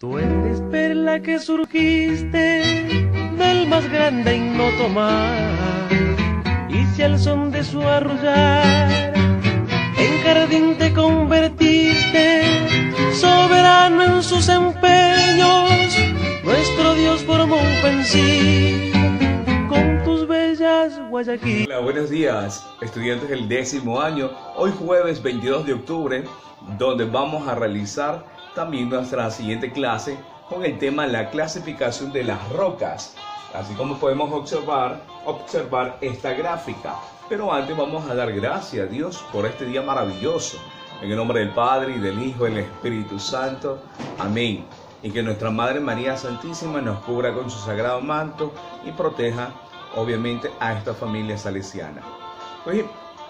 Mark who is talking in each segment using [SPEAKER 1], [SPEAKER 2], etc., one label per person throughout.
[SPEAKER 1] Tú eres perla que surgiste del más grande ignoto mar, y si al son de su arrullar en jardín te convertiste, soberano en sus empeños, nuestro Dios formó un pensil con tus bellas Guayaquil.
[SPEAKER 2] Hola, buenos días, estudiantes del 10º año. Hoy jueves 22 de octubre, donde vamos a realizar también nuestra siguiente clase con el tema la clasificación de las rocas, así como podemos observar esta gráfica. Pero antes vamos a dar gracias a Dios por este día maravilloso, en el nombre del Padre y del Hijo y del Espíritu Santo, amén. Y que nuestra Madre María Santísima nos cubra con su sagrado manto y proteja obviamente a esta familia salesiana.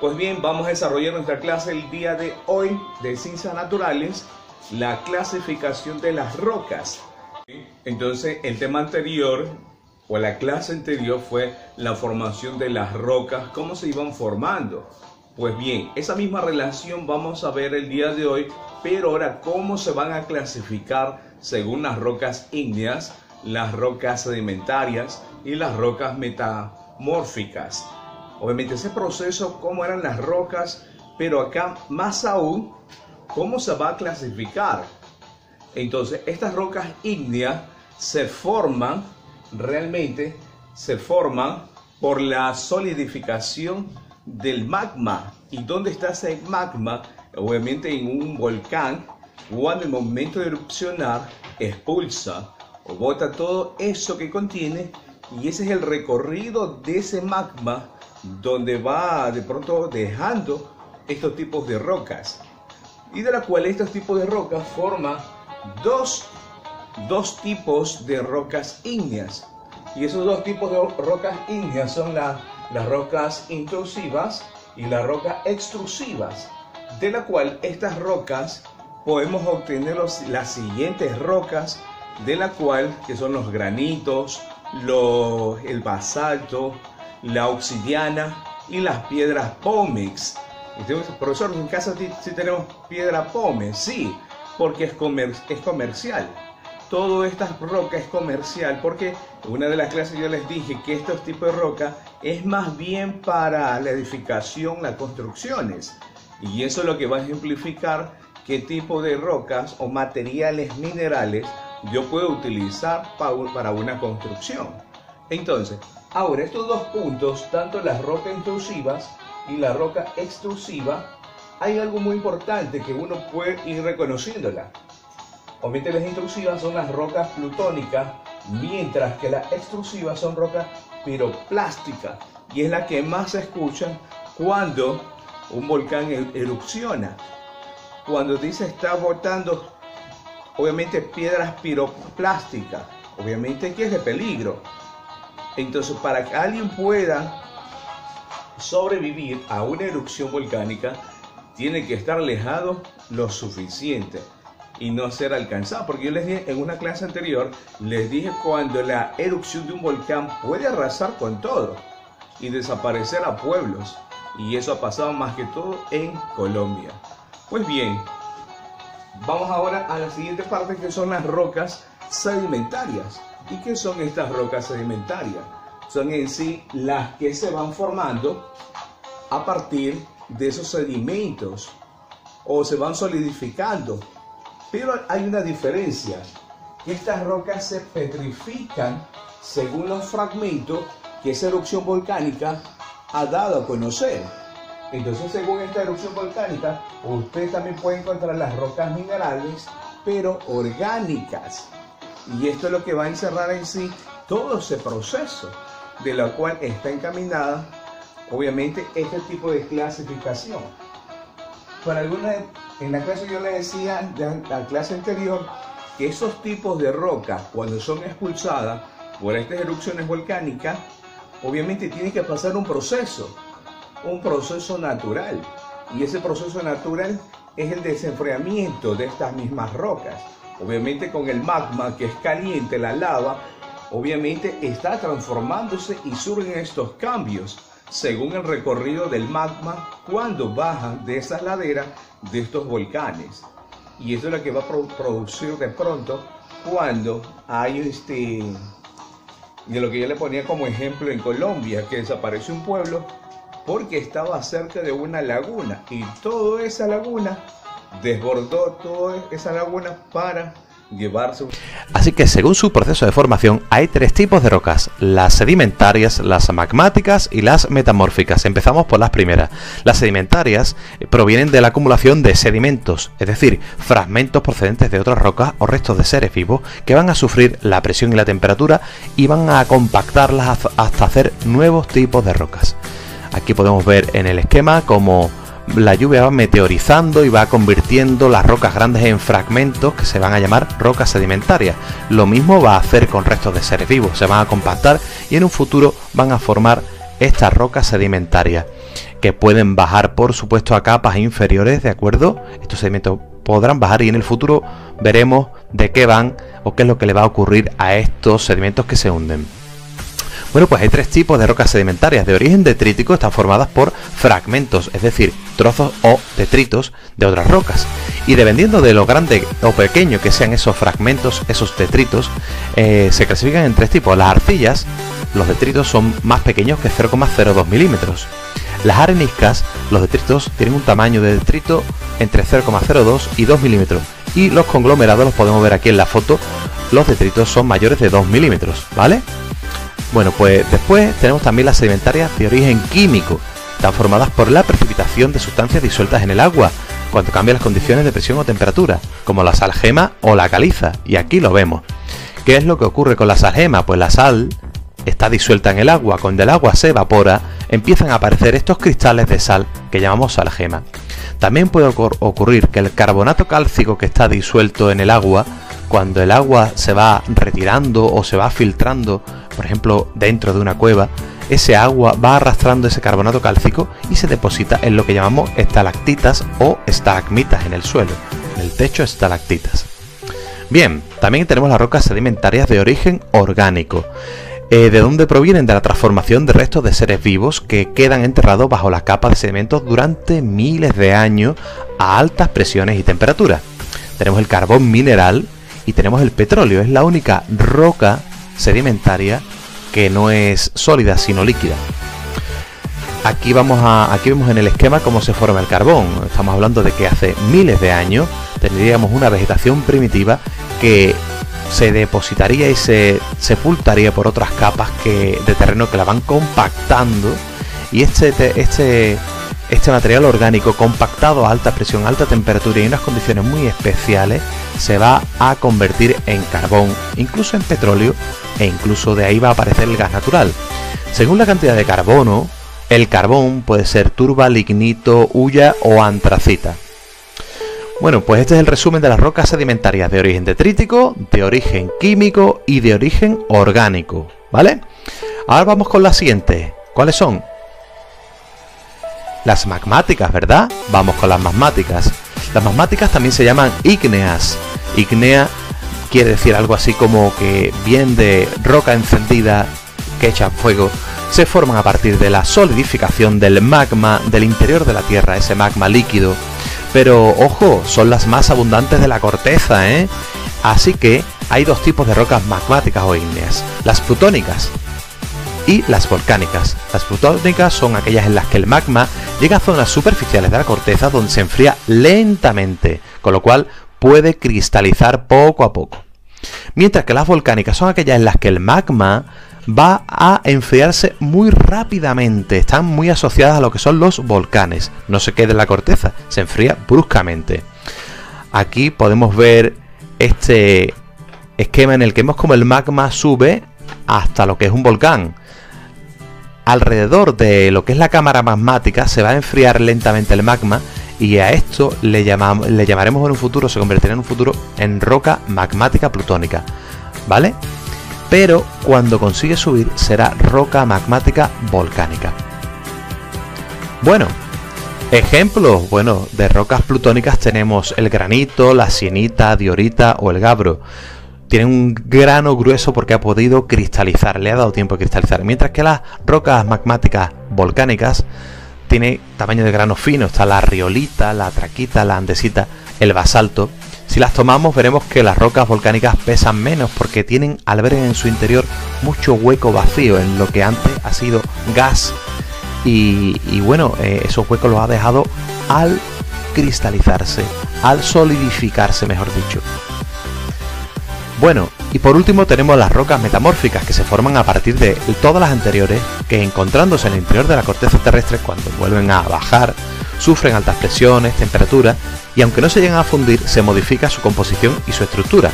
[SPEAKER 2] Pues bien, vamos a desarrollar nuestra clase el día de hoy de Ciencias Naturales, la clasificación de las rocas. Entonces el tema anterior o la clase anterior fue la formación de las rocas, cómo se iban formando. Pues bien, esa misma relación vamos a ver el día de hoy, pero ahora cómo se van a clasificar según las rocas ígneas, las rocas sedimentarias y las rocas metamórficas. Obviamente ese proceso, cómo eran las rocas, pero acá más aún, cómo se va a clasificar. Entonces estas rocas ígneas se forman, realmente se forman por la solidificación del magma. ¿Y dónde está ese magma? Obviamente en un volcán, cuando el momento de erupcionar expulsa o bota todo eso que contiene, y ese es el recorrido de ese magma donde va de pronto dejando estos tipos de rocas, y de la cual estos tipos de rocas forman dos tipos de rocas ígneas. Y esos dos tipos de rocas ígneas son las rocas intrusivas y las rocas extrusivas, de la cual estas rocas podemos obtener las siguientes rocas, de la cual que son los granitos, el basalto, la obsidiana y las piedras pómez. Entonces, profesor, en casa sí tenemos piedra pómez, sí, porque es comercial. Toda esta roca es comercial porque en una de las clases yo les dije que estos tipos de roca es más bien para la edificación, las construcciones, y eso es lo que va a ejemplificar qué tipo de rocas o materiales minerales yo puedo utilizar para una construcción. Entonces, ahora estos dos puntos, tanto las rocas intrusivas y la roca extrusiva, hay algo muy importante que uno puede ir reconociéndola. Obviamente las intrusivas son las rocas plutónicas, mientras que las extrusivas son rocas piroplásticas, y es la que más se escucha cuando un volcán erupciona. Cuando dice está botando, obviamente piedras piroplásticas, obviamente que es de peligro. Entonces, para que alguien pueda sobrevivir a una erupción volcánica, tiene que estar alejado lo suficiente y no ser alcanzado. Porque yo les dije en una clase anterior, les dije cuando la erupción de un volcán puede arrasar con todo y desaparecer a pueblos. Y eso ha pasado más que todo en Colombia. Pues bien, vamos ahora a la siguiente parte, que son las rocas sedimentarias. ¿Y qué son estas rocas sedimentarias? Son en sí las que se van formando a partir de esos sedimentos o se van solidificando. Pero hay una diferencia, que estas rocas se petrifican según los fragmentos que esa erupción volcánica ha dado a conocer. Entonces, según esta erupción volcánica, usted también puede encontrar las rocas minerales, pero orgánicas. Y esto es lo que va a encerrar en sí todo ese proceso, de la cual está encaminada, obviamente, este tipo de clasificación. Para algunas, en la clase yo les decía, en la clase anterior, que esos tipos de rocas, cuando son expulsadas por estas erupciones volcánicas, obviamente tienen que pasar un proceso natural. Y ese proceso natural es el desenfriamiento de estas mismas rocas. Obviamente con el magma, que es caliente, la lava, obviamente está transformándose y surgen estos cambios según el recorrido del magma cuando baja de esas laderas de estos volcanes. Y eso es lo que va a producir de pronto cuando hay de lo que yo le ponía como ejemplo en Colombia, que desapareció un pueblo porque estaba cerca de una laguna y toda esa laguna desbordó toda esa laguna para llevarse.
[SPEAKER 3] Así que según su proceso de formación hay tres tipos de rocas: las sedimentarias, las magmáticas y las metamórficas. Empezamos por las primeras. Las sedimentarias provienen de la acumulación de sedimentos, es decir, fragmentos procedentes de otras rocas o restos de seres vivos que van a sufrir la presión y la temperatura y van a compactarlas hasta hacer nuevos tipos de rocas. Aquí podemos ver en el esquema cómo la lluvia va meteorizando y va convirtiendo las rocas grandes en fragmentos que se van a llamar rocas sedimentarias. Lo mismo va a hacer con restos de seres vivos, se van a compactar y en un futuro van a formar estas rocas sedimentarias que pueden bajar, por supuesto, a capas inferiores, ¿de acuerdo? Estos sedimentos podrán bajar y en el futuro veremos de qué van o qué es lo que le va a ocurrir a estos sedimentos que se hunden. Bueno, pues hay tres tipos de rocas sedimentarias de origen detrítico. Están formadas por fragmentos, es decir, trozos o detritos de otras rocas. Y dependiendo de lo grande o pequeño que sean esos fragmentos, esos detritos, se clasifican en tres tipos. Las arcillas, los detritos son más pequeños que 0,02 milímetros. Las areniscas, los detritos tienen un tamaño de detrito entre 0,02 y 2 milímetros. Y los conglomerados, los podemos ver aquí en la foto, los detritos son mayores de 2 milímetros, ¿vale? Bueno, pues después tenemos también las sedimentarias de origen químico. Están formadas por la precipitación de sustancias disueltas en el agua cuando cambian las condiciones de presión o temperatura, como la sal gema o la caliza, y aquí lo vemos. ¿Qué es lo que ocurre con la sal gema? Pues la sal está disuelta en el agua. Cuando el agua se evapora, empiezan a aparecer estos cristales de sal que llamamos sal gema. También puede ocurrir que el carbonato cálcico que está disuelto en el agua, cuando el agua se va retirando o se va filtrando, por ejemplo, dentro de una cueva, ese agua va arrastrando ese carbonato cálcico y se deposita en lo que llamamos estalactitas o estalagmitas en el suelo. En el techo, estalactitas. Bien, también tenemos las rocas sedimentarias de origen orgánico. ¿De dónde provienen? De la transformación de restos de seres vivos que quedan enterrados bajo las capas de sedimentos durante miles de años a altas presiones y temperaturas. Tenemos el carbón mineral y tenemos el petróleo. Es la única roca sedimentaria que no es sólida sino líquida. Aquí vemos en el esquema cómo se forma el carbón. Estamos hablando de que hace miles de años tendríamos una vegetación primitiva que se depositaría y se sepultaría por otras capas de terreno que la van compactando, y este material orgánico compactado a alta presión, alta temperatura y en unas condiciones muy especiales se va a convertir en carbón, incluso en petróleo, e incluso de ahí va a aparecer el gas natural. Según la cantidad de carbono, el carbón puede ser turba, lignito, hulla o antracita. Bueno, pues este es el resumen de las rocas sedimentarias de origen detrítico, de origen químico y de origen orgánico, ¿vale? Ahora vamos con la siguiente. ¿Cuáles son? Las magmáticas, ¿verdad? Vamos con las magmáticas. Las magmáticas también se llaman ígneas. Ígnea quiere decir algo así como que vienen de roca encendida que echan fuego. Se forman a partir de la solidificación del magma del interior de la Tierra, ese magma líquido. Pero, ojo, son las más abundantes de la corteza, ¿eh? Así que hay dos tipos de rocas magmáticas o ígneas: las plutónicas y las volcánicas. Las plutónicas son aquellas en las que el magma llega a zonas superficiales de la corteza donde se enfría lentamente, con lo cual puede cristalizar poco a poco. Mientras que las volcánicas son aquellas en las que el magma va a enfriarse muy rápidamente. Están muy asociadas a lo que son los volcanes. No se queda en la corteza, se enfría bruscamente. Aquí podemos ver este esquema en el que vemos como el magma sube hasta lo que es un volcán. Alrededor de lo que es la cámara magmática se va a enfriar lentamente el magma, y a esto le llamaremos en un futuro, se convertirá en un futuro en roca magmática plutónica, ¿vale? Pero cuando consigue subir será roca magmática volcánica. Bueno, ejemplos de rocas plutónicas tenemos el granito, la sienita, diorita o el gabbro. Tienen un grano grueso porque ha podido cristalizar, le ha dado tiempo a cristalizar. Mientras que las rocas magmáticas volcánicas tienen tamaño de grano fino. Está la riolita, la traquita, la andesita, el basalto. Si las tomamos veremos que las rocas volcánicas pesan menos porque albergan en su interior mucho hueco vacío en lo que antes ha sido gas y bueno, esos huecos los ha dejado al cristalizarse, al solidificarse, mejor dicho. Bueno, y por último tenemos las rocas metamórficas, que se forman a partir de todas las anteriores, que encontrándose en el interior de la corteza terrestre, cuando vuelven a bajar, sufren altas presiones, temperaturas, y aunque no se llegan a fundir, se modifica su composición y su estructura.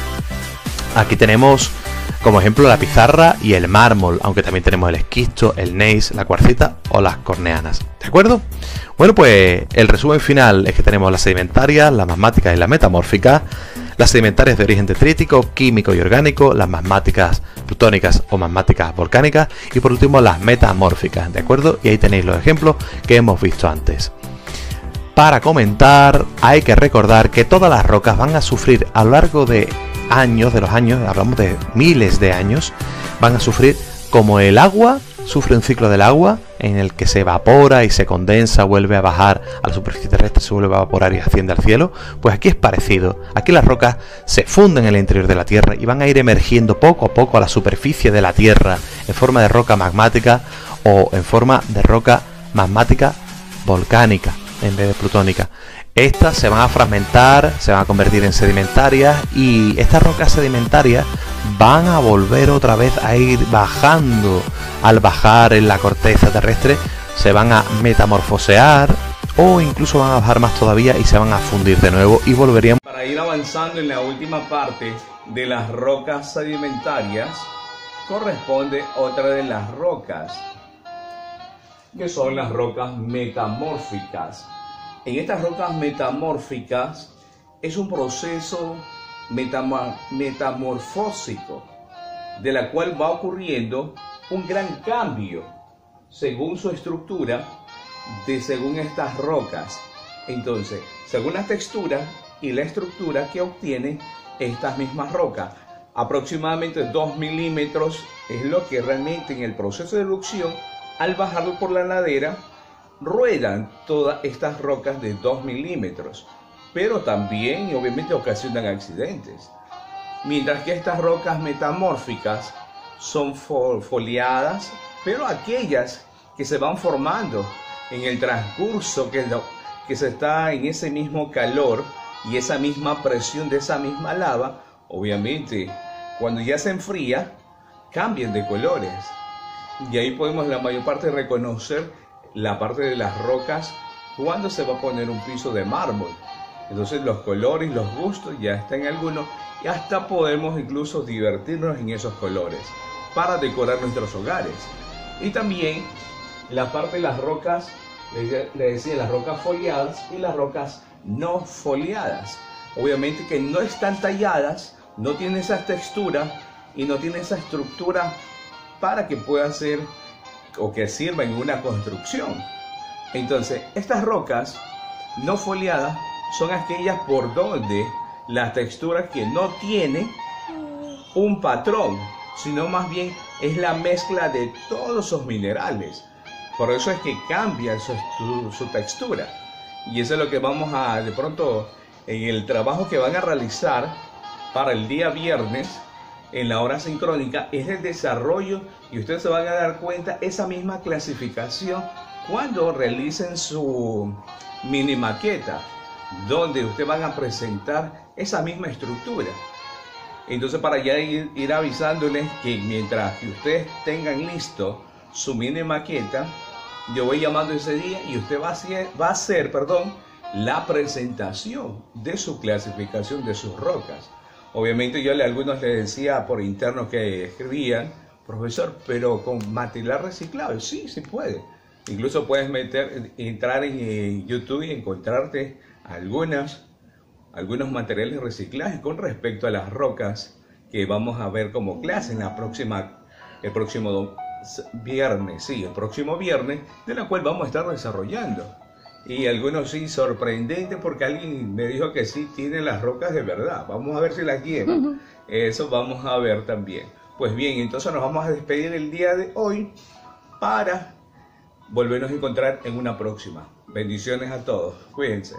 [SPEAKER 3] Aquí tenemos como ejemplo la pizarra y el mármol, aunque también tenemos el esquisto, el gneiss, la cuarcita o las corneanas. ¿De acuerdo? Bueno, pues el resumen final es que tenemos las sedimentarias, las magmáticas y las metamórficas. Las sedimentarias de origen detrítico, químico y orgánico, las magmáticas plutónicas o magmáticas volcánicas y por último las metamórficas, ¿de acuerdo? Y ahí tenéis los ejemplos que hemos visto antes. Para comentar, hay que recordar que todas las rocas van a sufrir a lo largo de los años, hablamos de miles de años, van a sufrir como el agua sufre un ciclo del agua en el que se evapora y se condensa, vuelve a bajar a la superficie terrestre, se vuelve a evaporar y asciende al cielo. Pues aquí es parecido. Aquí las rocas se funden en el interior de la Tierra y van a ir emergiendo poco a poco a la superficie de la Tierra en forma de roca magmática o en forma de roca magmática volcánica en vez de plutónica. Estas se van a fragmentar, se van a convertir en sedimentarias y estas rocas sedimentarias van a volver otra vez a ir bajando. Al bajar en la corteza terrestre se van a metamorfosear o incluso van a bajar más todavía y se van a fundir de nuevo y volverían.
[SPEAKER 2] Para ir avanzando en la última parte de las rocas sedimentarias, corresponde otra de las rocas, que son las rocas metamórficas. En estas rocas metamórficas es un proceso metamorfósico, de la cual va ocurriendo un gran cambio según su estructura, según estas rocas. Entonces, según la textura y la estructura que obtienen estas mismas rocas, aproximadamente 2 milímetros es lo que realmente en el proceso de erupción, al bajarlo por la ladera, ruedan todas estas rocas de 2 milímetros, pero también obviamente ocasionan accidentes. Mientras que estas rocas metamórficas son foliadas, pero aquellas que se van formando en el transcurso que se está en ese mismo calor y esa misma presión de esa misma lava, obviamente cuando ya se enfría cambian de colores, y ahí podemos la mayor parte reconocer la parte de las rocas cuando se va a poner un piso de mármol. Entonces los colores, los gustos ya están en algunos y hasta podemos incluso divertirnos en esos colores para decorar nuestros hogares. Y también la parte de las rocas, le decía, las rocas foliadas y las rocas no foliadas. Obviamente que no están talladas, no tienen esa textura y no tienen esa estructura para que pueda ser o que sirva en una construcción. Entonces, estas rocas no foliadas son aquellas por donde la textura que no tiene un patrón, sino más bien es la mezcla de todos esos minerales. Por eso es que cambia su textura. Y eso es lo que vamos a, de pronto, en el trabajo que van a realizar para el día viernes, en la hora sincrónica, es el desarrollo, y ustedes se van a dar cuenta esa misma clasificación cuando realicen su mini maqueta, donde ustedes van a presentar esa misma estructura. Entonces, para ya ir avisándoles que mientras que ustedes tengan listo su mini maqueta, yo voy llamando ese día y usted va a hacer la presentación de su clasificación de sus rocas. Obviamente yo a algunos les decía por interno que escribían, profesor, pero con material reciclado. Sí, sí puede. Incluso puedes entrar en YouTube y encontrarte algunos materiales reciclajes con respecto a las rocas que vamos a ver como clase en el próximo viernes, de la cual vamos a estar desarrollando. Y algunos sí, sorprendente, porque alguien me dijo que sí tiene las rocas de verdad. Vamos a ver si las lleva. Eso vamos a ver también. Pues bien, entonces nos vamos a despedir el día de hoy para volvernos a encontrar en una próxima. Bendiciones a todos. Cuídense.